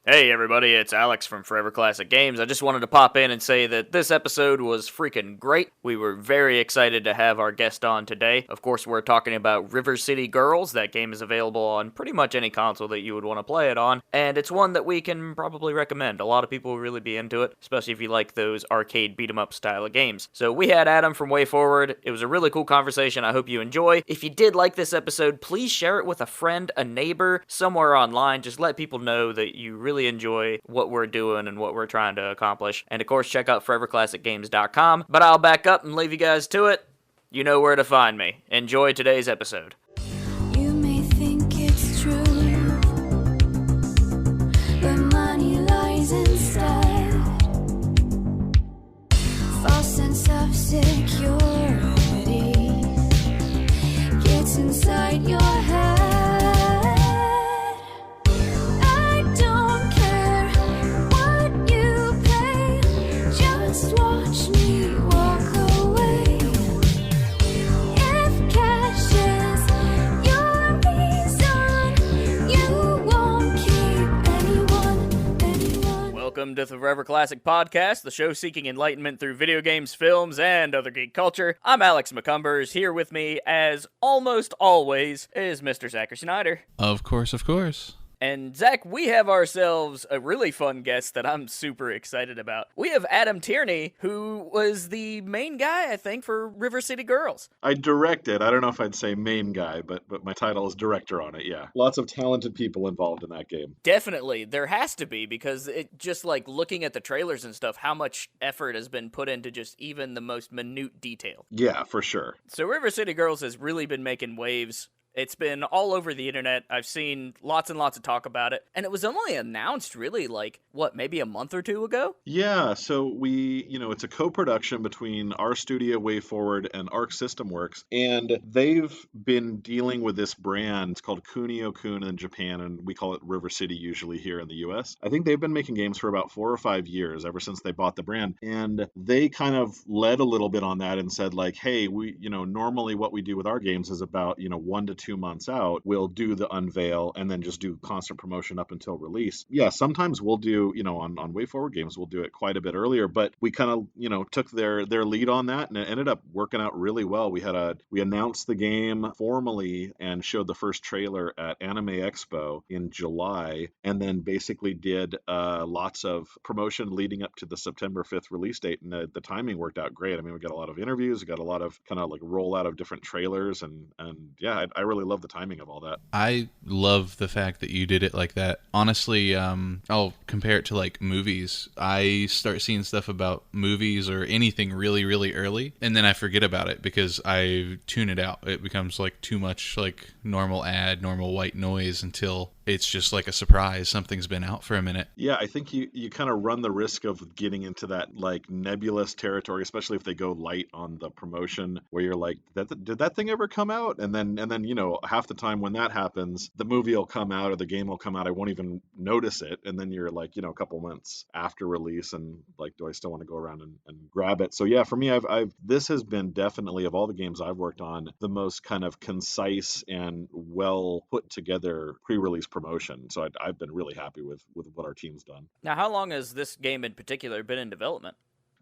Hey everybody, it's Alex from Forever Classic Games. I just wanted to pop in and say that this episode was freaking great. We were very excited to have our guest on today. Of course, we're talking about River City Girls. That game is available on pretty much any console that you would want to play it on, and it's one that we can probably recommend. A lot of people will really be into it, especially if you like those arcade beat 'em up style of games. So we had Adam from Way Forward. It was a really cool conversation. I hope you enjoy. If you did like this episode, please share it with a friend, a neighbor, somewhere online. Just let people know that you really enjoy what we're doing and what we're trying to accomplish. And of course, check out foreverclassicgames.com. But I'll back up and leave you guys to it. You know where to find me. Enjoy today's episode. You may think it's true, but money lies instead. False sense of security gets inside your head. Just watch me walk away. If cash is your reason, you won't keep anyone. Welcome to the Forever Classic Podcast, the show seeking enlightenment through video games, films, and other geek culture. I'm Alex McCumbers. Here with me, as almost always, is Mr. Zachary Snyder. Of course, of course. And Zach, we have ourselves a really fun guest that I'm super excited about. We have Adam Tierney, who was the main guy, I think, for River City Girls. I directed. I don't know if I'd say main guy, but my title is director on it, yeah. Lots of talented people involved in that game. Definitely. There has to be, because it just like looking at the trailers and stuff, how much effort has been put into just even the most minute detail. Yeah, for sure. So River City Girls has really been making waves. It's been all over the internet. I've seen lots and lots of talk about it. And it was only announced really maybe a month or two ago? Yeah, so it's a co-production between our studio, Way Forward, and Arc System Works. And they've been dealing with this brand. It's called Kunio-kun in Japan, and we call it River City usually here in the US. I think they've been making games for about 4 or 5 years, ever since they bought the brand. And they kind of led a little bit on that and said hey, normally what we do with our games is about, 1 to 2 months out, we'll do the unveil and then just do constant promotion up until release. Yeah, sometimes we'll do, on Way Forward games, we'll do it quite a bit earlier, but we kind of, took their lead on that, and it ended up working out really well. We announced the game formally and showed the first trailer at Anime Expo in July, and then basically did lots of promotion leading up to the September 5th release date, and the timing worked out great. I mean, we got a lot of interviews, we got a lot of kind of rollout of different trailers, and yeah, I really love the timing of all that. I love the fact that you did it like that. Honestly, I'll compare it to movies. I start seeing stuff about movies or anything really, really early, and then I forget about it because I tune it out. It becomes too much normal ad, normal white noise until it's just a surprise. Something's been out for a minute. Yeah, I think you kind of run the risk of getting into that nebulous territory, especially if they go light on the promotion, where you're did that thing ever come out? And then half the time when that happens, the movie will come out or the game will come out. I won't even notice it, and then you're a couple months after release, and do I still want to go around and grab it? So yeah, for me, this has been definitely, of all the games I've worked on, the most kind of concise and well put together pre-release promotion. So I've been really happy with what our team's done. Now, how long has this game in particular been in development?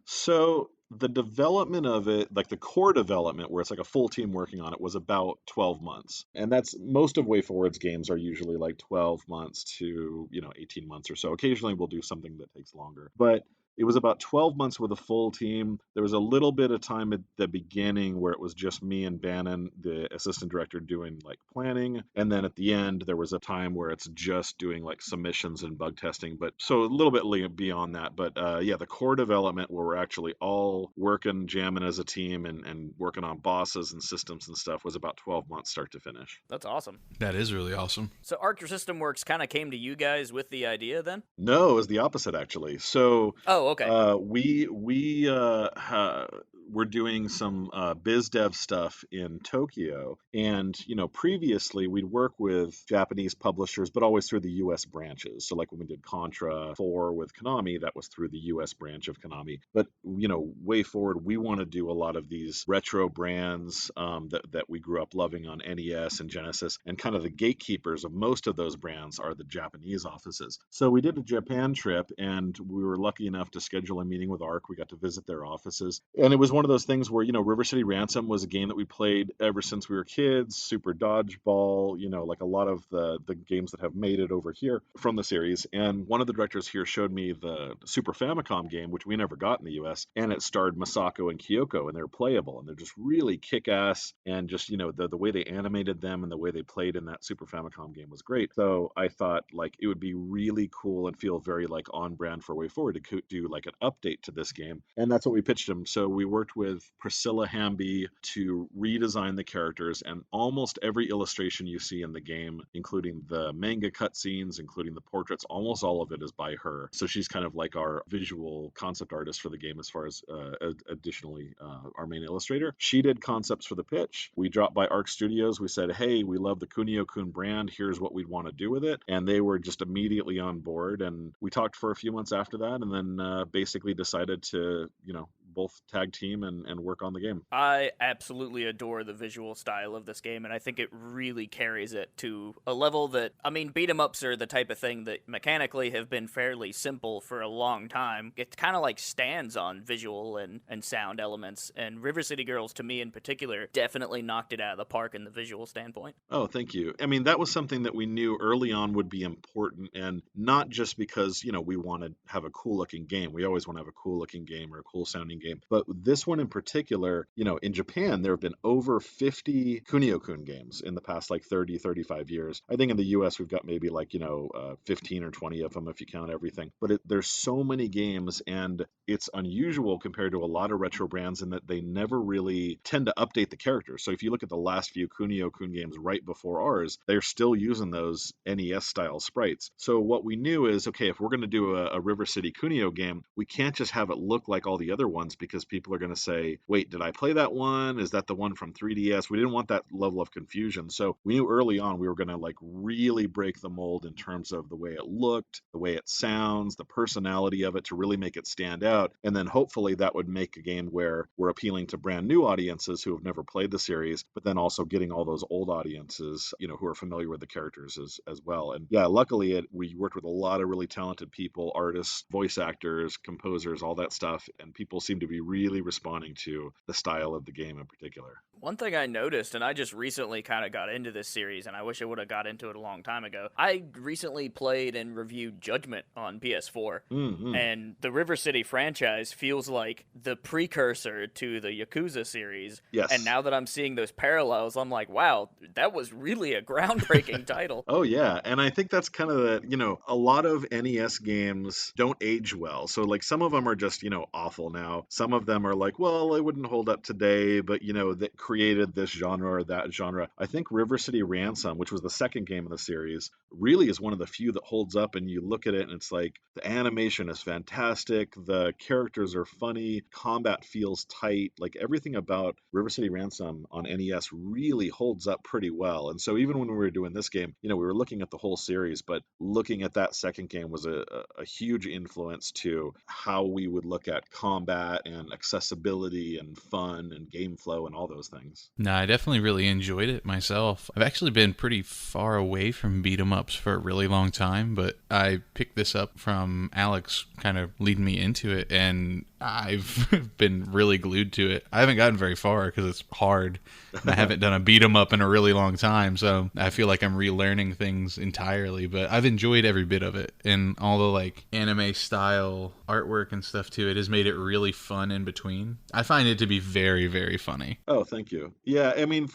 So the development of it, the core development, where it's a full team working on it, was about 12 months. And that's most of Way Forward's games are usually 12 months to, 18 months or so. Occasionally we'll do something that takes longer. But it was about 12 months with a full team. There was a little bit of time at the beginning where it was just me and Bannon, the assistant director, doing planning. And then at the end, there was a time where it's just doing submissions and bug testing. But so a little bit beyond that. But yeah, the core development where we're actually all working, jamming as a team and working on bosses and systems and stuff was about 12 months start to finish. That's awesome. That is really awesome. So Arc System Works kind of came to you guys with the idea then? No, it was the opposite, actually. So okay. we're doing some biz dev stuff in Tokyo, and previously we'd work with Japanese publishers, but always through the U.S. branches. So like when we did Contra 4 with Konami, that was through the U.S. branch of Konami. But way forward, we want to do a lot of these retro brands that we grew up loving on NES and Genesis, and kind of the gatekeepers of most of those brands are the Japanese offices. So we did a Japan trip, and we were lucky enough to schedule a meeting with ARC. We got to visit their offices, and it was one of those things where River City Ransom was a game that we played ever since we were kids. Super Dodgeball, like a lot of the games that have made it over here from the series. And one of the directors here showed me the Super Famicom game, which we never got in the US, and it starred Masako and Kyoko, and they're playable, and they're just really kick-ass, and just the way they animated them and the way they played in that Super Famicom game was great. So I thought like it would be really cool and feel very like on brand for Way Forward to do like an update to this game, and that's what we pitched them. So we worked with Priscilla Hamby to redesign the characters, and almost every illustration you see in the game, including the manga cutscenes, including the portraits, almost all of it is by her. So she's kind of like our visual concept artist for the game, as far as additionally our main illustrator. She did concepts for the pitch. We dropped by Arc Studios. We said, hey, we love the Kunio-kun brand. Here's what we'd want to do with it. And they were just immediately on board. And we talked for a few months after that, and then basically decided to, both tag team and work on the game. I absolutely adore the visual style of this game, and I think it really carries it to a level that, I mean, beat 'em ups are the type of thing that mechanically have been fairly simple for a long time. It kind of like stands on visual and sound elements, and River City Girls, to me in particular, definitely knocked it out of the park in the visual standpoint. Oh, thank you. I mean, that was something that we knew early on would be important, and not just because, we want to have a cool looking game. We always want to have a cool looking game or a cool sounding game. But this one in particular, in Japan, there have been over 50 Kunio-kun games in the past like 30, 35 years. I think in the US, we've got maybe like, 15 or 20 of them if you count everything. But there's so many games, and it's unusual compared to a lot of retro brands in that they never really tend to update the characters. So if you look at the last few Kunio-kun games right before ours, they're still using those NES style sprites. So what we knew is, okay, if we're going to do a River City Kunio game, we can't just have it look like all the other ones, because people are going to say, wait, did I play that one? Is that the one from 3DS? We didn't want that level of confusion. So we knew early on we were going to like really break the mold in terms of the way it looked, the way it sounds, the personality of it, to really make it stand out. And then hopefully that would make a game where we're appealing to brand new audiences who have never played the series, but then also getting all those old audiences, who are familiar with the characters as well. And yeah, luckily we worked with a lot of really talented people, artists, voice actors, composers, all that stuff. And people seem to be really responding to the style of the game in particular. One thing I noticed, and I just recently kind of got into this series, and I wish I would have got into it a long time ago. I recently played and reviewed Judgment on PS4, and the River City franchise feels like the precursor to the Yakuza series. Yes. And now that I'm seeing those parallels, I'm like, wow, that was really a groundbreaking title. Oh yeah, and I think that's kind of a lot of NES games don't age well. So like some of them are just, awful now. Some of them are like, well, it wouldn't hold up today, but that created this genre or that genre. I think River City Ransom, which was the second game in the series, really is one of the few that holds up, and you look at it and it's like the animation is fantastic, the characters are funny, combat feels tight, like everything about River City Ransom on NES really holds up pretty well. And so even when we were doing this game, we were looking at the whole series, but looking at that second game was a huge influence to how we would look at combat and accessibility and fun and game flow and all those things. No, I definitely really enjoyed it myself. I've actually been pretty far away from beat 'em ups for a really long time, but I picked this up from Alex kind of leading me into it, and I've been really glued to it. I haven't gotten very far because it's hard, and I haven't done a beat 'em up in a really long time, so I feel like I'm relearning things entirely, but I've enjoyed every bit of it, and all the like anime style artwork and stuff too. It has made it really fun in between. I find it to be very, very funny. Oh, thank you. Yeah, I mean,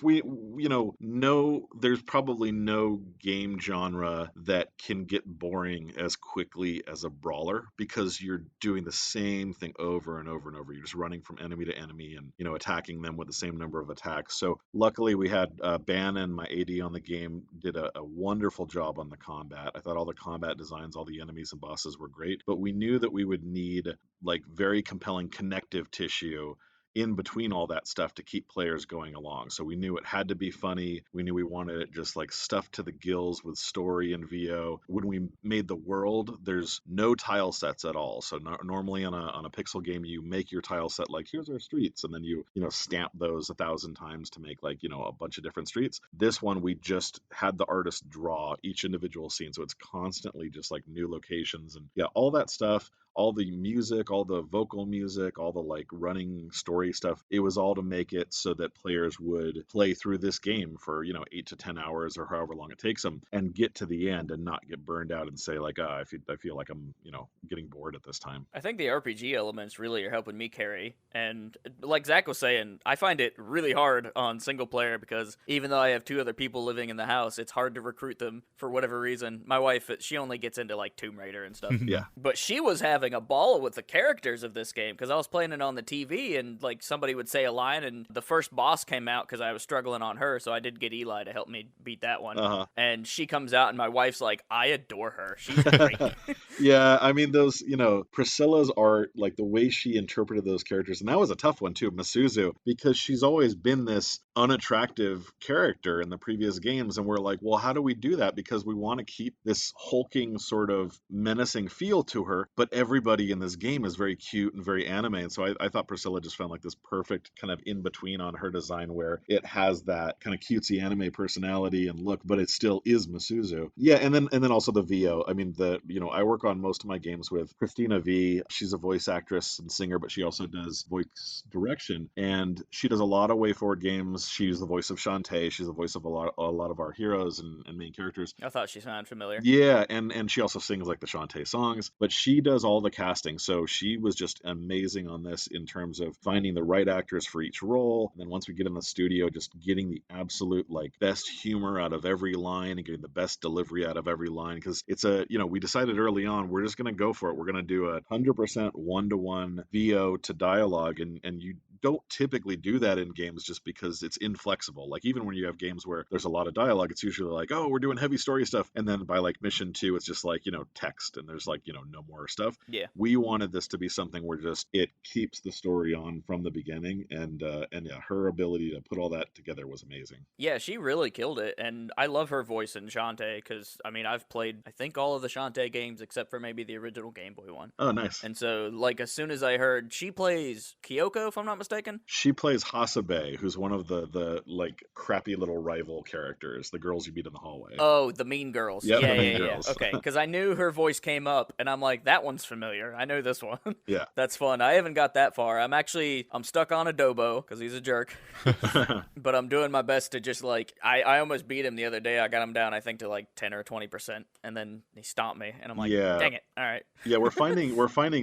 there's probably no game genre that can get boring as quickly as a brawler, because you're doing the same thing over and over and over. You're just running from enemy to enemy and, attacking them with the same number of attacks. So luckily we had Bannon, my AD on the game, did a wonderful job on the combat. I thought all the combat designs, all the enemies and bosses were great, but we knew that we would need like very compelling connective tissue in between all that stuff to keep players going along. So we knew it had to be funny. We knew we wanted it just like stuffed to the gills with story and VO. When we made the world, there's no tile sets at all. So normally on a pixel game, you make your tile set like here's our streets, and then you know stamp those 1,000 times to make like a bunch of different streets. This one we just had the artist draw each individual scene, so it's constantly just like new locations and yeah, all that stuff, all the music, all the vocal music, all the like running story stuff. It was all to make it so that players would play through this game for 8 to 10 hours or however long it takes them and get to the end and not get burned out and say like, I feel like I'm getting bored at this time. I think the RPG elements really are helping me carry. And like Zach was saying, I find it really hard on single player because even though I have 2 other people living in the house, it's hard to recruit them for whatever reason. My wife, she only gets into like Tomb Raider and stuff. Yeah. But she was having a ball with the characters of this game because I was playing it on the TV and like somebody would say a line and the first boss came out because I was struggling on her, so I did get Eli to help me beat that one. And she comes out and my wife's like, I adore her. She's great. Yeah, I mean those, Priscilla's art, like the way she interpreted those characters, and that was a tough one too, Masuzu, because she's always been this unattractive character in the previous games, and we're like, well, how do we do that? Because we want to keep this hulking sort of menacing feel to her, but everybody in this game is very cute and very anime, and so I thought Priscilla just found like this perfect kind of in between on her design where it has that kind of cutesy anime personality and look, but it still is Masuzu. Yeah, and then also the VO. I mean, I work on most of my games with Christina V. She's a voice actress and singer, but she also does voice direction, and she does a lot of WayForward games. She's the voice of Shantae. She's the voice of a lot of our heroes and main characters. I thought she sounded familiar. Yeah, and she also sings like the Shantae songs, but she does all the casting. So she was just amazing on this in terms of finding the right actors for each role. And then once we get in the studio, just getting the absolute like best humor out of every line and getting the best delivery out of every line. Because it's we decided early on, we're just going to go for it. We're going to do 100% one-to-one VO to dialogue. And you don't typically do that in games just because it's inflexible. Like even when you have games where there's a lot of dialogue, it's usually like, oh, we're doing heavy story stuff. And then by like mission 2, it's just like, text and there's like, no more stuff. Yeah. We wanted this to be something where just it keeps the story on from the beginning. And yeah, her ability to put all that together was amazing. Yeah, she really killed it. And I love her voice in Shantae because, I mean, I've played, I think, all of the Shantae games except for maybe the original Game Boy one. Oh, nice. And so, like, as soon as I heard she plays Kyoko, if I'm not mistaken. She plays Hasabe, who's one of the like crappy little rival characters, the girls you meet in the hallway. Oh, the Mean Girls. Yep, yeah, the Mean yeah, Girls. yeah. Okay, because I knew her voice came up, and I'm like, that one's familiar. I know this one. Yeah. That's fun. I haven't got that far. I'm stuck on Adobo because he's a jerk. But I'm doing my best to just like, I almost beat him the other day. I got him down, I think, to like 10 or 20%, and then he stomped me, and I'm like, Yeah. dang it. All right. Yeah, we're finding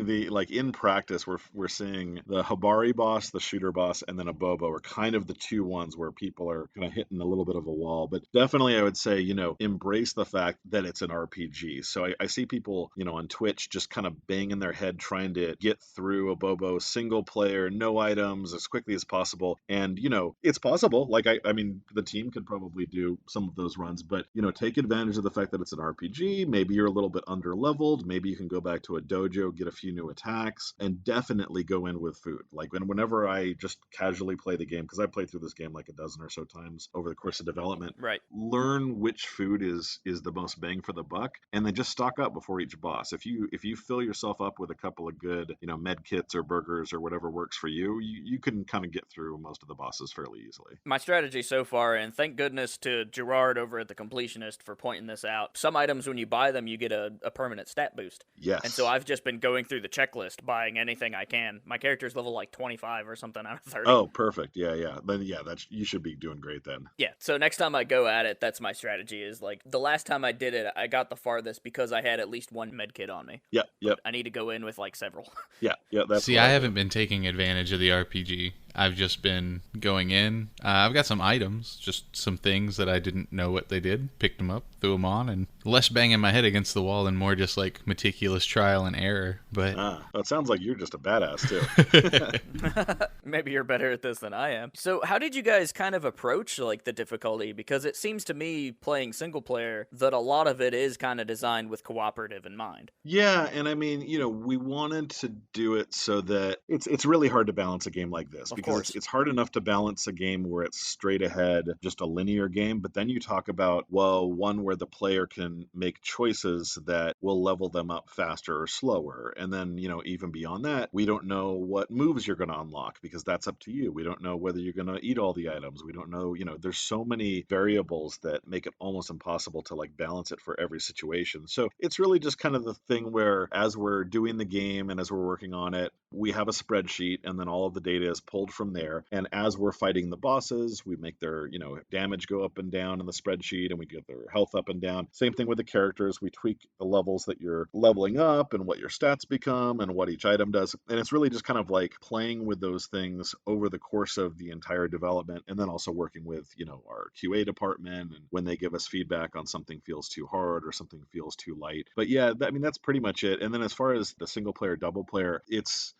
the like in practice we're seeing the Habari boss, the shooter boss, and then a Bobo are kind of the 2 ones where people are kind of hitting a little bit of a wall. But definitely I would say, embrace the fact that it's an RPG. So I see people, on Twitch just kind of banging their head trying to get through a Bobo single player, no items as quickly as possible. And, it's possible. Like I mean, the team could probably do some of those runs, but take advantage of the fact that it's an RPG. Maybe you're a little bit under leveled. Maybe you can go back to a dojo, get a few new attacks, and definitely go in with food. Like whenever I just casually play the game, because I played through this game like a dozen or so times over the course of development. Right. Learn which food is the most bang for the buck, and then just stock up before each boss. If you fill yourself up with a couple of good, med kits or burgers or whatever works for you, you can kind of get through most of the bosses fairly easily. My strategy so far, and thank goodness to Gerard over at The Completionist for pointing this out, some items when you buy them, you get a permanent stat boost. Yes. And so I've just been going through the checklist, buying anything I can. My character's level like 25 or something out of 30. Oh, perfect. Yeah. Then you should be doing great then. Yeah, so next time I go at it, that's my strategy is like, the last time I did it, I got the farthest because I had at least one med kit on me. Yep. I need to go in with like several. Yeah. That's See, I haven't been taking advantage of the RPG. I've just been going in. I've got some items, just some things that I didn't know what they did. Picked them up, threw them on, and less banging my head against the wall and more just like meticulous trial and error. But it sounds like you're just a badass too. Maybe you're better at this than I am. So how did you guys kind of approach like the difficulty? Because it seems to me playing single player that a lot of it is kind of designed with cooperative in mind. Yeah, and I mean, we wanted to do it so that it's really hard to balance a game like this because course. it's hard enough to balance a game where it's straight ahead, just a linear game, but then you talk about, well, one where the player can make choices that will level them up faster or slower. And then, even beyond that, we don't know what moves you're going to unlock because that's up to you. We don't know whether you're going to eat all the items. We don't know, there's so many variables that make it almost impossible to like balance it for every situation. So it's really just kind of the thing where as we're doing the game and as we're working on it, we have a spreadsheet and then all of the data is pulled from there. And as we're fighting the bosses, we make their, damage go up and down in the spreadsheet and we get their health up and down. Same thing with the characters. We tweak the levels that you're leveling up and what your stats become and what each item does. And it's really just kind of like playing with those things over the course of the entire development and then also working with, our QA department and when they give us feedback on something feels too hard or something feels too light. But yeah, that's pretty much it. And then as far as the single player, double player, it's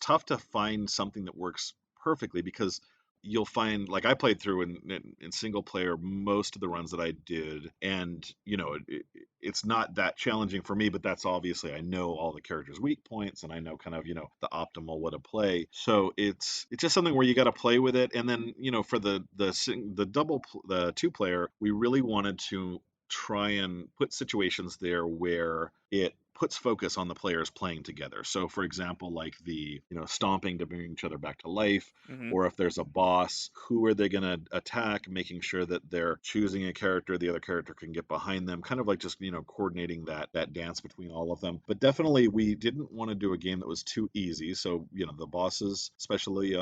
tough to find something that works perfectly because you'll find like I played through in single player most of the runs that I did, and it's not that challenging for me, but that's obviously I know all the characters' weak points and I know kind of the optimal way to play. So it's just something where you got to play with it, and then for the two player, we really wanted to try and put situations there where it puts focus on the players playing together. So for example, like the, stomping to bring each other back to life, Hmm. or if there's a boss, who are they going to attack, making sure that they're choosing a character, the other character can get behind them, kind of like just, coordinating that dance between all of them. But definitely we didn't want to do a game that was too easy. So, the bosses, especially,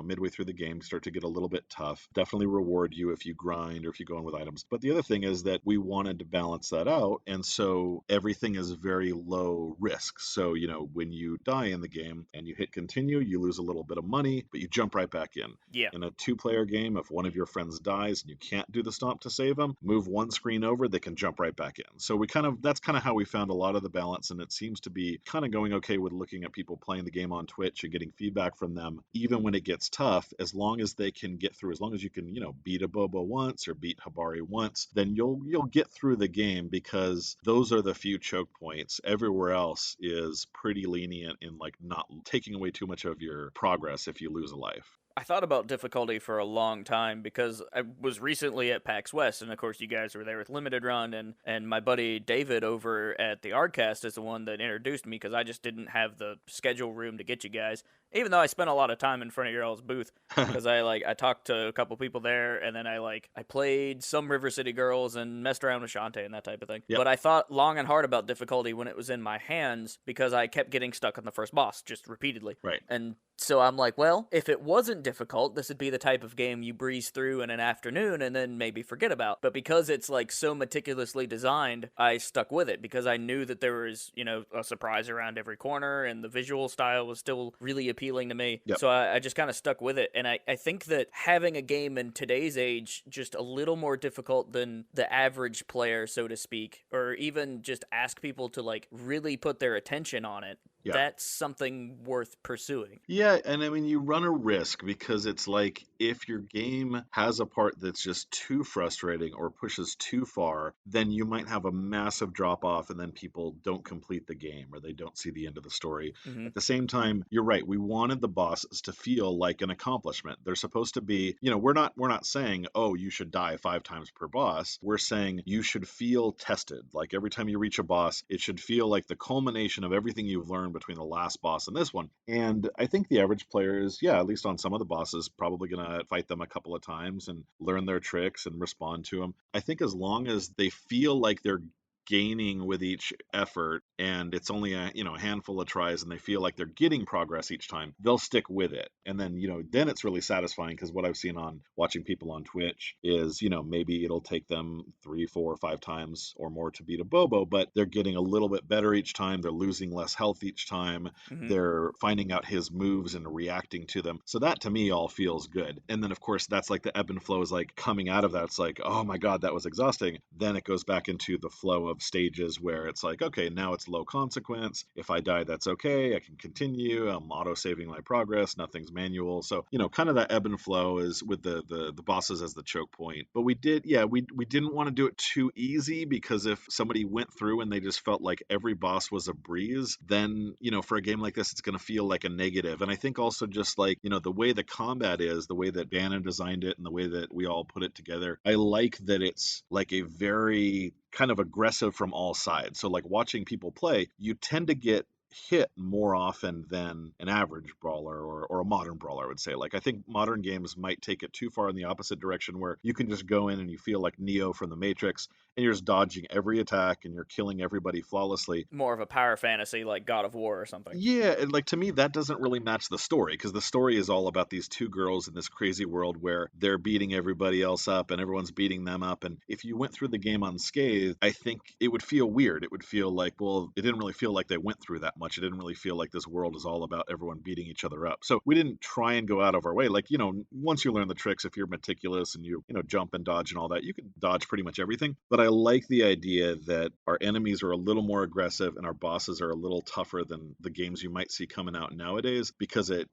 midway through the game start to get a little bit tough. Definitely reward you if you grind or if you go in with items. But the other thing is that we wanted to balance that out. And so everything is very low risk. So, when you die in the game and you hit continue, you lose a little bit of money, but you jump right back in. Yeah. In a two-player game, if one of your friends dies and you can't do the stomp to save them, move one screen over, they can jump right back in. So that's kind of how we found a lot of the balance, and it seems to be kind of going okay with looking at people playing the game on Twitch and getting feedback from them, even when it gets tough, as long as they can get through, as long as you can, beat a Bobo once or beat Habari once, then you'll get through the game because those are the few choke points. Everywhere else is pretty lenient in like not taking away too much of your progress if you lose a life. I thought about difficulty for a long time because I was recently at PAX West, and of course you guys were there with Limited Run, and my buddy David over at the Ardcast is the one that introduced me because I just didn't have the schedule room to get you guys, even though I spent a lot of time in front of your all's booth because I talked to a couple people there, and then I played some River City Girls and messed around with Shantae and that type of thing. Yep. But I thought long and hard about difficulty when it was in my hands because I kept getting stuck on the first boss just repeatedly. Right. And so I'm like, well, if it wasn't difficult, this would be the type of game you breeze through in an afternoon and then maybe forget about. But because it's so meticulously designed, I stuck with it because I knew that there was, a surprise around every corner and the visual style was still really appealing to me. Yep. So I just kind of stuck with it. And I think that having a game in today's age just a little more difficult than the average player, so to speak, or even just ask people to really put their attention on it, Yeah. that's something worth pursuing. Yeah, and I mean, you run a risk because it's like if your game has a part that's just too frustrating or pushes too far, then you might have a massive drop off and then people don't complete the game or they don't see the end of the story. Mm-hmm. At the same time, you're right, we wanted the bosses to feel like an accomplishment. They're supposed to be, we're not saying, oh, you should die 5 times per boss. We're saying you should feel tested. Like every time you reach a boss, it should feel like the culmination of everything you've learned between the last boss and this one. And I think the average player is, at least on some of the bosses, probably going to fight them a couple of times and learn their tricks and respond to them. I think as long as they feel like they're gaining with each effort and it's only a handful of tries and they feel like they're getting progress each time, they'll stick with it. And then then it's really satisfying because what I've seen on watching people on Twitch is maybe it'll take them 3, 4, 5 times or more to beat a Bobo, but they're getting a little bit better each time, they're losing less health each time, Mm-hmm. they're finding out his moves and reacting to them. So that to me all feels good. And then of course that's like the ebb and flow is like coming out of that, it's like, oh my god, that was exhausting. Then it goes back into the flow of stages where it's like, okay, now it's low consequence. If I die, that's okay. I can continue. I'm auto saving my progress. Nothing's manual. So, kind of that ebb and flow is with the bosses as the choke point. But we didn't want to do it too easy, because if somebody went through and they just felt like every boss was a breeze, then, for a game like this, it's going to feel like a negative. And I think also just like, the way the combat is, the way that Bannon designed it and the way that we all put it together, I like that it's like a very kind of aggressive from all sides. So like watching people play, you tend to get hit more often than an average brawler or a modern brawler, I would say. Like, I think modern games might take it too far in the opposite direction, where you can just go in and you feel like Neo from the Matrix, and you're just dodging every attack and you're killing everybody flawlessly. More of a power fantasy like God of War or something. Yeah, and like to me, that doesn't really match the story, because the story is all about these two girls in this crazy world where they're beating everybody else up and everyone's beating them up. And if you went through the game unscathed, I think it would feel weird. It would feel like, well, it didn't really feel like they went through that much. It didn't really feel like this world is all about everyone beating each other up. So we didn't try and go out of our way. Like, once you learn the tricks, if you're meticulous and you jump and dodge and all that, you can dodge pretty much everything. But I like the idea that our enemies are a little more aggressive and our bosses are a little tougher than the games you might see coming out nowadays, because it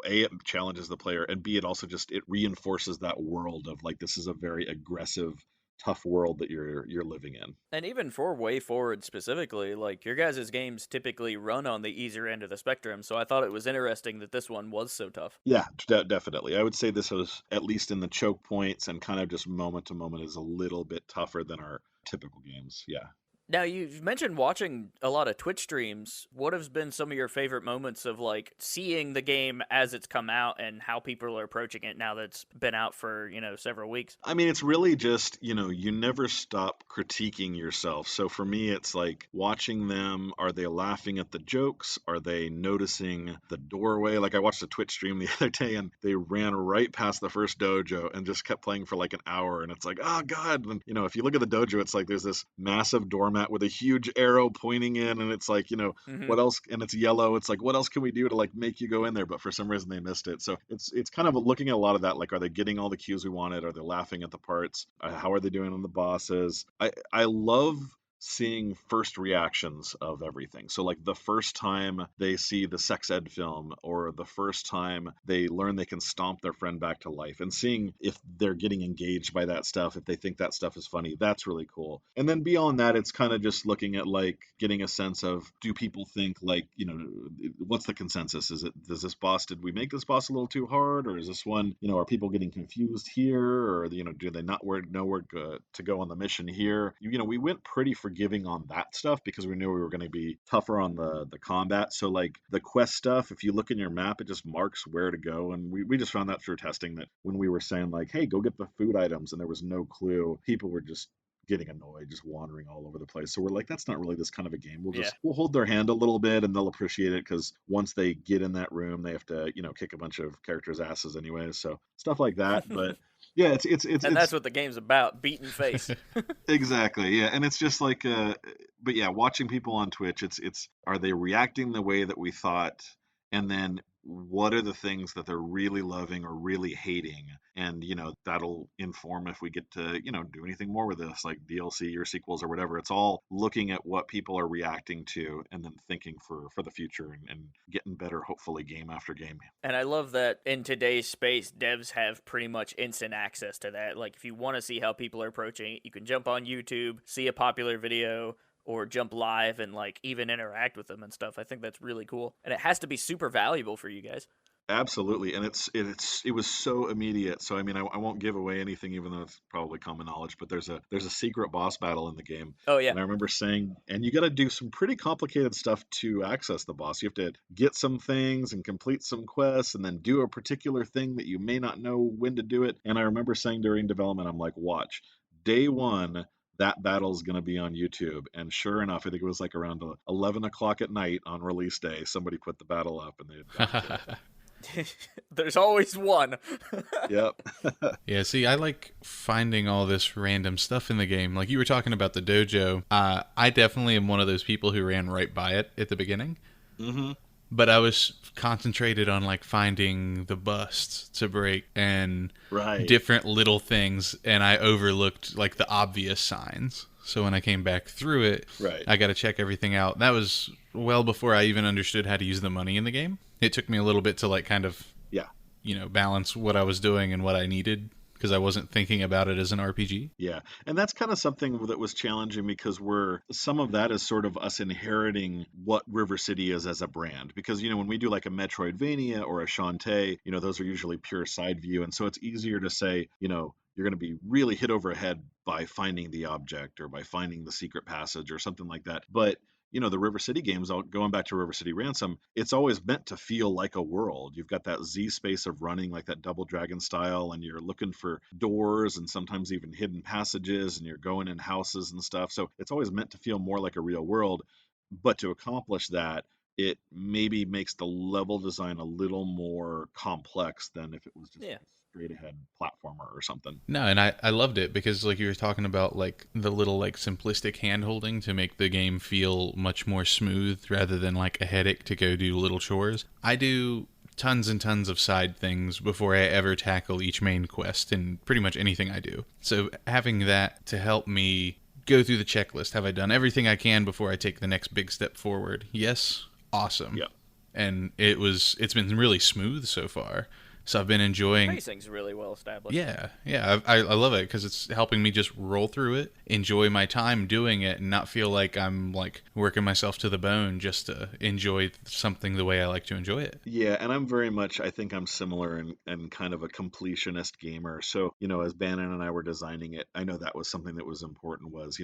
challenges the player, and B, it reinforces that world of like, this is a very aggressive, tough world that you're living in. And even for Way Forward specifically, like, your guys' games typically run on the easier end of the spectrum, so I thought it was interesting that this one was so tough. Yeah, definitely. I would say this was, at least in the choke points and kind of just moment to moment, is a little bit tougher than our typical games. Yeah. Now, you've mentioned watching a lot of Twitch streams. What has been some of your favorite moments of, like, seeing the game as it's come out and how people are approaching it now that it's been out for, several weeks? I mean, it's really just, you never stop critiquing yourself. So for me, it's like watching them. Are they laughing at the jokes? Are they noticing the doorway? Like, I watched a Twitch stream the other day and they ran right past the first dojo and just kept playing for like an hour. And it's like, oh God. And, if you look at the dojo, it's like there's this massive doormat with a huge arrow pointing in, and it's like, what else? And it's yellow. It's like, what else can we do to like make you go in there? But for some reason they missed it. So it's kind of looking at a lot of that. Like, are they getting all the cues we wanted? Are they laughing at the parts? How are they doing on the bosses? I love seeing first reactions of everything. So like the first time they see the sex ed film, or the first time they learn they can stomp their friend back to life, and seeing if they're getting engaged by that stuff, if they think that stuff is funny, that's really cool. And then beyond that, it's kind of just looking at like getting a sense of, do people think like, what's the consensus? Did we make this boss a little too hard? Or is this one, are people getting confused here? Or, do they not know where to go on the mission here? We went pretty forgiving on that stuff because we knew we were going to be tougher on the combat. So like the quest stuff, if you look in your map, it just marks where to go. And we just found that through testing, that when we were saying like, hey, go get the food items, and there was no clue, people were just getting annoyed, just wandering all over the place. So we're like, that's not really this kind of a game. We'll hold their hand a little bit and they'll appreciate it, because once they get in that room, they have to, kick a bunch of characters' asses anyways. So stuff like that. But yeah, and that's what the game's about, beating face. Exactly. Yeah. And it's just like, but yeah, watching people on Twitch, are they reacting the way that we thought? And then what are the things that they're really loving or really hating? And, that'll inform if we get to, do anything more with this, like DLC or sequels or whatever. It's all looking at what people are reacting to and then thinking for the future, and getting better, hopefully, game after game. And I love that in today's space, devs have pretty much instant access to that. Like, if you want to see how people are approaching it, you can jump on YouTube, see a popular video, or jump live and like even interact with them and stuff. I think that's really cool, and it has to be super valuable for you guys. Absolutely, and it was so immediate. So I mean, I won't give away anything, even though it's probably common knowledge. But there's a secret boss battle in the game. Oh yeah. And I remember saying, and you got to do some pretty complicated stuff to access the boss. You have to get some things and complete some quests, and then do a particular thing that you may not know when to do it. And I remember saying during development, I'm like, watch, day one, that battle is going to be on YouTube. And sure enough, I think it was like around 11 o'clock at night on release day, somebody put the battle up, and they had There's always one. Yep. Yeah, see, I like finding all this random stuff in the game. Like you were talking about the dojo. I definitely am one of those people who ran right by it at the beginning. Mm-hmm. But I was concentrated on like finding the busts to break and Right. different little things, and I overlooked like the obvious signs. So when I came back through it, Right. I got to check everything out. That was well before I even understood how to use the money in the game. It took me a little bit to like kind of, Yeah. balance what I was doing and what I needed because I wasn't thinking about it as an RPG. Yeah, and that's kind of something that was challenging because some of that is sort of us inheriting what River City is as a brand. Because when we do like a Metroidvania or a Shantae, those are usually pure side view, and so it's easier to say, you're going to be really hit over a head by finding the object or by finding the secret passage or something like that. But the River City games, going back to River City Ransom, it's always meant to feel like a world. You've got that Z space of running like that Double Dragon style, and you're looking for doors and sometimes even hidden passages, and you're going in houses and stuff. So it's always meant to feel more like a real world. But to accomplish that, it maybe makes the level design a little more complex than if it was just Yeah. like a straight ahead platformer or something. No, and I loved it because like you were talking about like the little like simplistic hand holding to make the game feel much more smooth rather than like a headache to go do little chores. I do tons and tons of side things before I ever tackle each main quest in pretty much anything I do. So having that to help me go through the checklist, have I done everything I can before I take the next big step forward? Yes. Awesome. Yeah. And it's been really smooth so far. So I've been enjoying. Pacing's really well established. Yeah. I love it because it's helping me just roll through it, enjoy my time doing it, and not feel like I'm like working myself to the bone just to enjoy something the way I like to enjoy it. Yeah, and I think I'm similar and kind of a completionist gamer. So, as Bannon and I were designing it, I know that was something that was important was,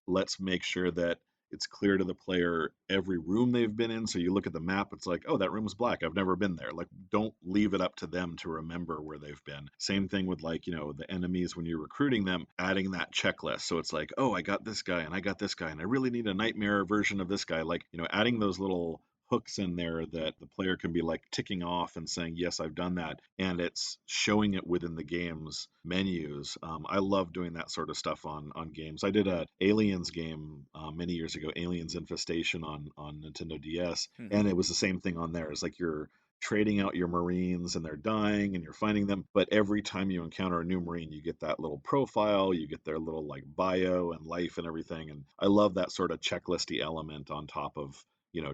let's make sure that it's clear to the player every room they've been in. So you look at the map, it's like, oh, that room's black. I've never been there. Like, don't leave it up to them to remember where they've been. Same thing with like, the enemies when you're recruiting them, adding that checklist. So it's like, oh, I got this guy and I got this guy and I really need a nightmare version of this guy. Like, adding those little hooks in there that the player can be like ticking off and saying, yes, I've done that. And it's showing it within the game's menus. I love doing that sort of stuff on games. I did a Aliens game many years ago, Aliens Infestation on Nintendo DS. Mhm. And it was the same thing on there. It's like you're trading out your Marines and they're dying and you're finding them. But every time you encounter a new Marine, you get that little profile, you get their little like bio and life and everything. And I love that sort of checklisty element on top of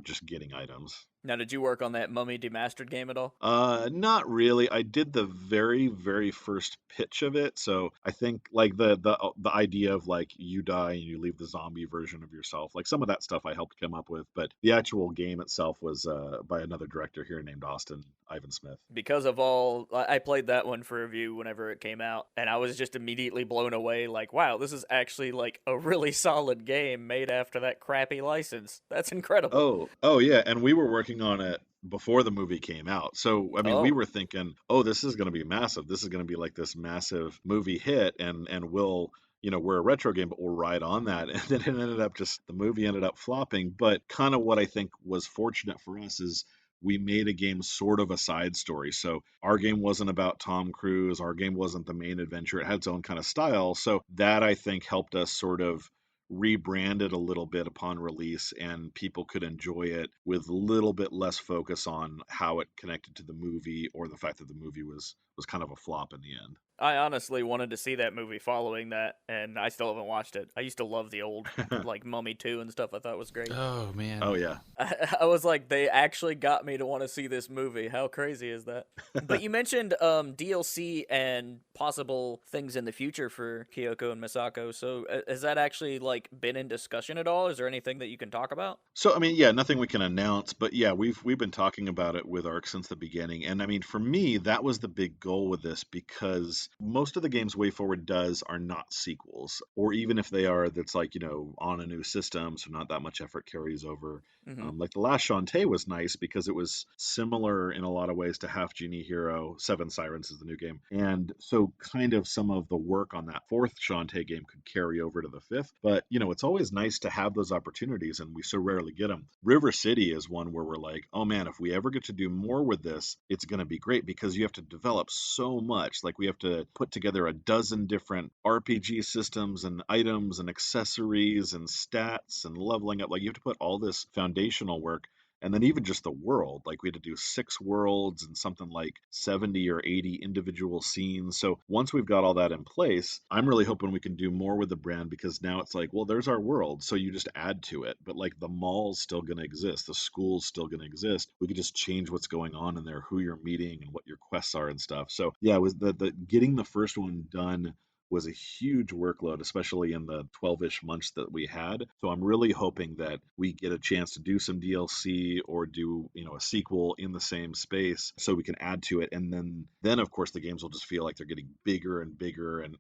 just getting items. Now, did you work on that Mummy Demastered game at all? Not really. I did the very, very first pitch of it. So I think like the idea of like you die and you leave the zombie version of yourself, like some of that stuff I helped come up with, but the actual game itself was by another director here named Austin Ivan Smith. Because I played that one for review whenever it came out, and I was just immediately blown away. Like, wow, this is actually like a really solid game made after that crappy license. That's incredible. Oh yeah, and we were working on it before the movie came out. So I mean, we Oh. were thinking, oh, this is going to be massive. This is going to be like this massive movie hit, and we'll, we're a retro game, but we'll ride on that. And then it ended up the movie ended up flopping. But kind of what I think was fortunate for us is we made a game sort of a side story. So our game wasn't about Tom Cruise. Our game wasn't the main adventure. It had its own kind of style. So that I think helped us sort of rebrand it a little bit upon release and people could enjoy it with a little bit less focus on how it connected to the movie or the fact that the movie was kind of a flop in the end. I honestly wanted to see that movie following that, and I still haven't watched it. I used to love the old, like, Mummy 2 and stuff. I thought was great. Oh man. Oh yeah. I was like, they actually got me to want to see this movie. How crazy is that? But you mentioned DLC and possible things in the future for Kyoko and Misako. So has that actually like been in discussion at all? Is there anything that you can talk about? So I mean, yeah, nothing we can announce, but yeah, we've been talking about it with Arc since the beginning. And I mean, for me, that was the big goal with this because most of the games Way Forward does are not sequels, or even if they are, that's like, on a new system, so not that much effort carries over. Mm-hmm. Like the last Shantae was nice because it was similar in a lot of ways to Half Genie Hero. Seven Sirens is the new game. And so kind of some of the work on that fourth Shantae game could carry over to the fifth. But, it's always nice to have those opportunities and we so rarely get them. River City is one where we're like, oh man, if we ever get to do more with this, it's going to be great because you have to develop so much. Like we have to put together a dozen different RPG systems and items and accessories and stats and leveling up. Like you have to put all this foundational work. And then even just the world, like we had to do 6 worlds and something like 70 or 80 individual scenes. So once we've got all that in place, I'm really hoping we can do more with the brand, because now it's like, well, there's our world. So you just add to it. But like the mall's still going to exist, the school's still going to exist. We could just change what's going on in there, who you're meeting and what your quests are and stuff. So yeah, it was the getting the first one done was a huge workload, especially in the 12-ish months that we had. So I'm really hoping that we get a chance to do some DLC or do, a sequel in the same space so we can add to it. And then of course the games will just feel like they're getting bigger and bigger and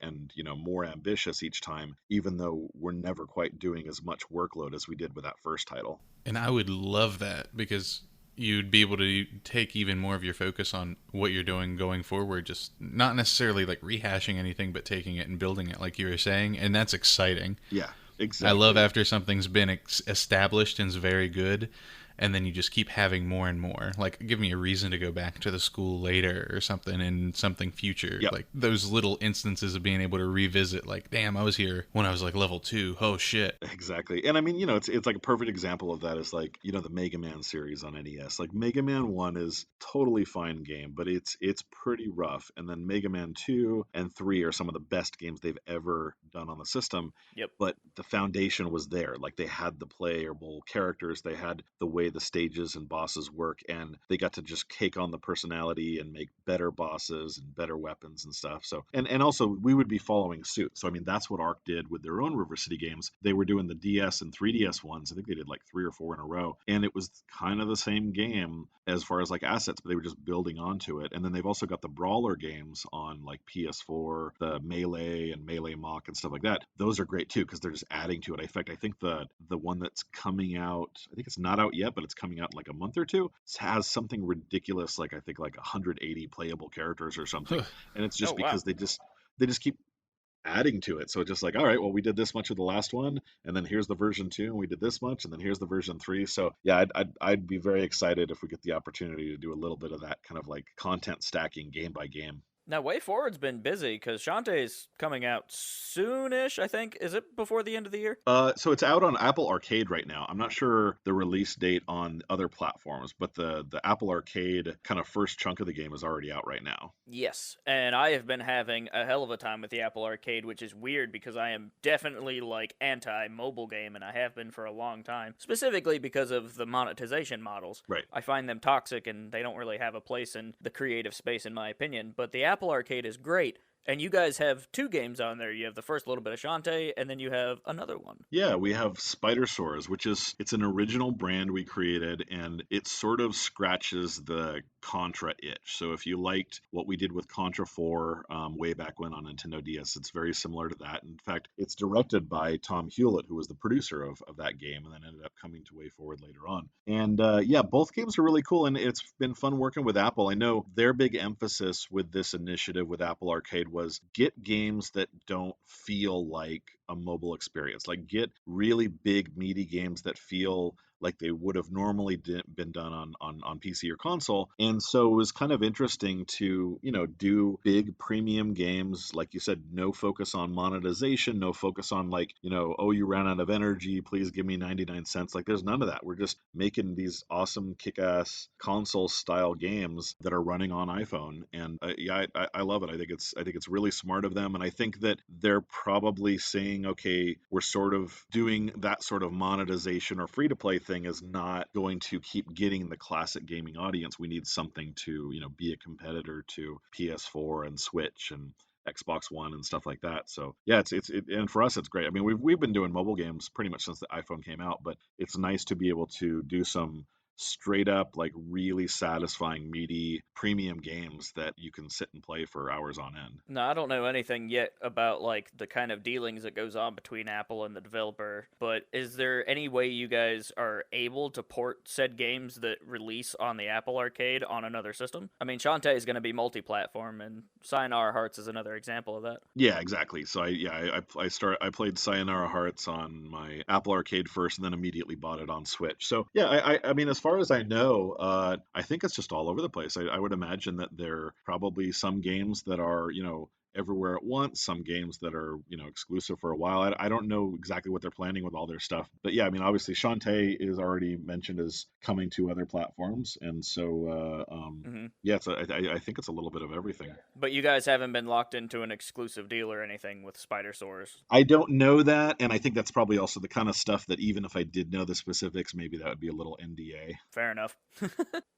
more ambitious each time, even though we're never quite doing as much workload as we did with that first title. And I would love that, because you'd be able to take even more of your focus on what you're doing going forward, just not necessarily like rehashing anything, but taking it and building it like you were saying. And that's exciting. Yeah, I love exactly. after something's been established and is very good, and then you just keep having more and more. Like, give me a reason to go back to the school later or something in something future. Yep. Like, those little instances of being able to revisit, like, damn, I was here when I was like level 2. Oh, shit. Exactly. And I mean, it's like a perfect example of that is like, the Mega Man series on NES. Like Mega Man 1 is totally fine game, but it's pretty rough. And then Mega Man 2 and 3 are some of the best games they've ever done on the system. Yep. But the foundation was there. Like they had the playable characters, they had the way the stages and bosses work, and they got to just take on the personality and make better bosses and better weapons and stuff. So and also we would be following suit. So I mean that's what Arc did with their own River City games. They were doing the DS and 3DS ones. I think they did like 3 or 4 in a row, and it was kind of the same game as far as like assets, but they were just building onto it. And then they've also got the brawler games on like PS4, the Melee and Melee Mock and stuff like that. Those are great too because they're just adding to it. In fact, I think the one that's coming out, I think it's not out yet, but it's coming out in like a month or two, has something ridiculous, like I think like 180 playable characters or something. And it's Oh just wow. because they just keep adding to it. So it's just like, all right, well, we did this much of the last one, and then here's the version 2, and we did this much, and then here's the version 3. So yeah, I'd be very excited if we get the opportunity to do a little bit of that kind of like content stacking game by game. Now, Way Forward's been busy because Shantae's coming out soonish, I think. Is it before the end of the year? So it's out on Apple Arcade right now. I'm not sure the release date on other platforms, but the Apple Arcade kind of first chunk of the game is already out right now. Yes, and I have been having a hell of a time with the Apple Arcade, which is weird because I am definitely like anti mobile game, and I have been for a long time, specifically because of the monetization models. Right. I find them toxic and they don't really have a place in the creative space, in my opinion. But the Apple Arcade is great. And you guys have 2 games on there. You have the first little bit of Shantae, and then you have another one. Yeah, we have Spider Sores, which it's an original brand we created, and it sort of scratches the Contra itch. So if you liked what we did with Contra 4 way back when on Nintendo DS, it's very similar to that. In fact, it's directed by Tom Hewlett, who was the producer of that game, and then ended up coming to Way Forward later on. And yeah, both games are really cool, and it's been fun working with Apple. I know their big emphasis with this initiative with Apple Arcade was get games that don't feel like a mobile experience. Like get really big, meaty games that feel like they would have normally been done on PC or console. And so it was kind of interesting to, do big premium games. Like you said, no focus on monetization, no focus on like, oh, you ran out of energy, please give me 99 cents. Like there's none of that. We're just making these awesome kick-ass console style games that are running on iPhone. And yeah, I love it. I think it's really smart of them. And I think that they're probably saying, okay, we're sort of doing that sort of monetization or free to play thing is not going to keep getting the classic gaming audience. We need something to, be a competitor to PS4 and Switch and Xbox One and stuff like that. So yeah, and for us it's great. I mean, we've been doing mobile games pretty much since the iPhone came out, but it's nice to be able to do some straight up like really satisfying meaty premium games that you can sit and play for hours on end. No, I don't know anything yet about like the kind of dealings that goes on between Apple and the developer, but is there any way you guys are able to port said games that release on the Apple Arcade on another system? I mean, Shantae is going to be multi-platform, and Sayonara Hearts is another example of that. Yeah, exactly. So I played Sayonara Hearts on my Apple Arcade first, and then immediately bought it on Switch. So yeah, I mean, as far as I know, I think it's just all over the place. I would imagine that there are probably some games that are everywhere at once, some games that are, exclusive for a while. I don't know exactly what they're planning with all their stuff. But yeah, I mean, obviously Shantae is already mentioned as coming to other platforms. And so, yeah, I think it's a little bit of everything. But you guys haven't been locked into an exclusive deal or anything with Spider Source. I don't know that, and I think that's probably also the kind of stuff that even if I did know the specifics, maybe that would be a little NDA. Fair enough.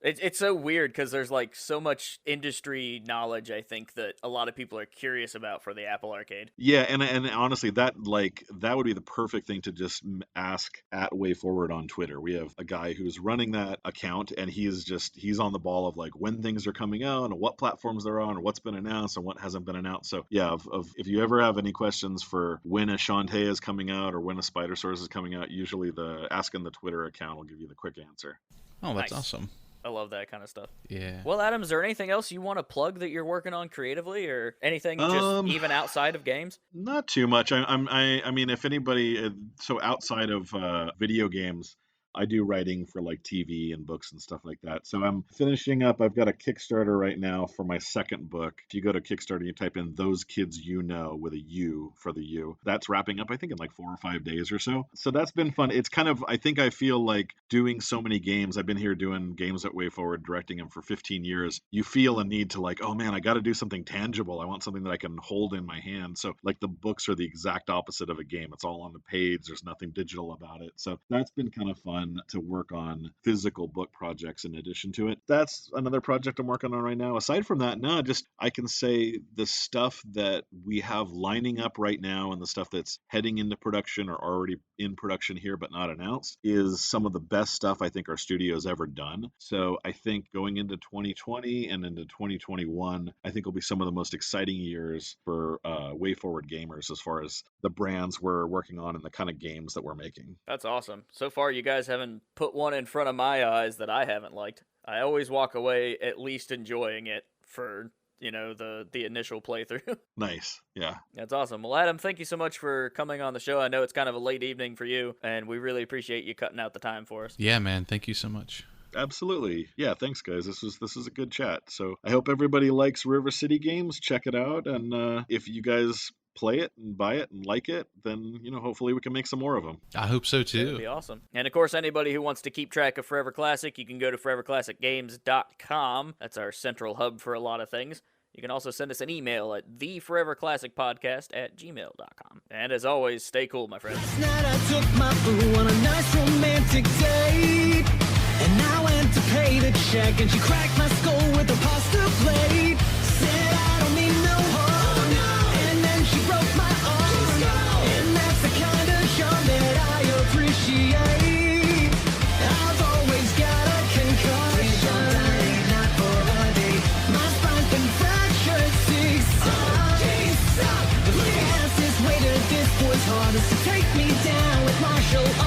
It's so weird because there's like so much industry knowledge, I think, that a lot of people are curious about for the Apple Arcade. Yeah, and honestly, that would be the perfect thing to just ask at WayForward on Twitter. We have a guy who's running that account, and he's on the ball of like when things are coming out and what platforms they're on, or what's been announced and what hasn't been announced. So yeah, if you ever have any questions for when a Shantae is coming out or when a Spider Source is coming out, usually the ask in the Twitter account will give you the quick answer. Oh, that's Nice. awesome. I love that kind of stuff. Yeah. Well, Adam, is there anything else you want to plug that you're working on creatively, or anything just even outside of games? Not too much. I mean, if anybody, so outside of video games, I do writing for like TV and books and stuff like that. So I'm finishing up. I've got a Kickstarter right now for my second book. If you go to Kickstarter, you type in "Those Kids You Know" with a U for the U. That's wrapping up, I think, in like 4 or 5 days or so. So that's been fun. It's kind of, I think I feel like doing so many games. I've been here doing games at WayForward, directing them for 15 years. You feel a need to like, oh man, I got to do something tangible. I want something that I can hold in my hand. So like the books are the exact opposite of a game. It's all on the page. There's nothing digital about it. So that's been kind of fun to work on physical book projects in addition to it. That's another project I'm working on right now. Aside from that, no, just I can say the stuff that we have lining up right now and the stuff that's heading into production or already in production here but not announced is some of the best stuff I think our studio's ever done. So I think going into 2020 and into 2021, I think will be some of the most exciting years for WayForward gamers as far as the brands we're working on and the kind of games that we're making. That's awesome. So far, you guys haven't put one in front of my eyes that I haven't liked. I always walk away at least enjoying it for, the initial playthrough. Nice. Yeah. That's awesome. Well, Adam, thank you so much for coming on the show. I know it's kind of a late evening for you, and we really appreciate you cutting out the time for us. Yeah, man. Thank you so much. Absolutely. Yeah, thanks guys. This is a good chat. So I hope everybody likes River City Games. Check it out, and if you guys play it and buy it and like it, then hopefully we can make some more of them. I hope so That'd too. be awesome. And of course, anybody who wants to keep track of Forever Classic, you can go to foreverclassicgames.com. That's our central hub for a lot of things. You can also send us an email at theforeverclassicpodcast@gmail.com. And as always, stay cool, my friends. Last night I took my boo on a nice romantic date, and I went to pay the check, and she cracked my skull with a pasta plate. Said I don't need no harm, and then she broke my arm, and that's the kind of charm that I appreciate. I've always got a concussion, not for a day. My spine's been fractured 6 times. The fastest way to this was hardest to take me down with martial arts.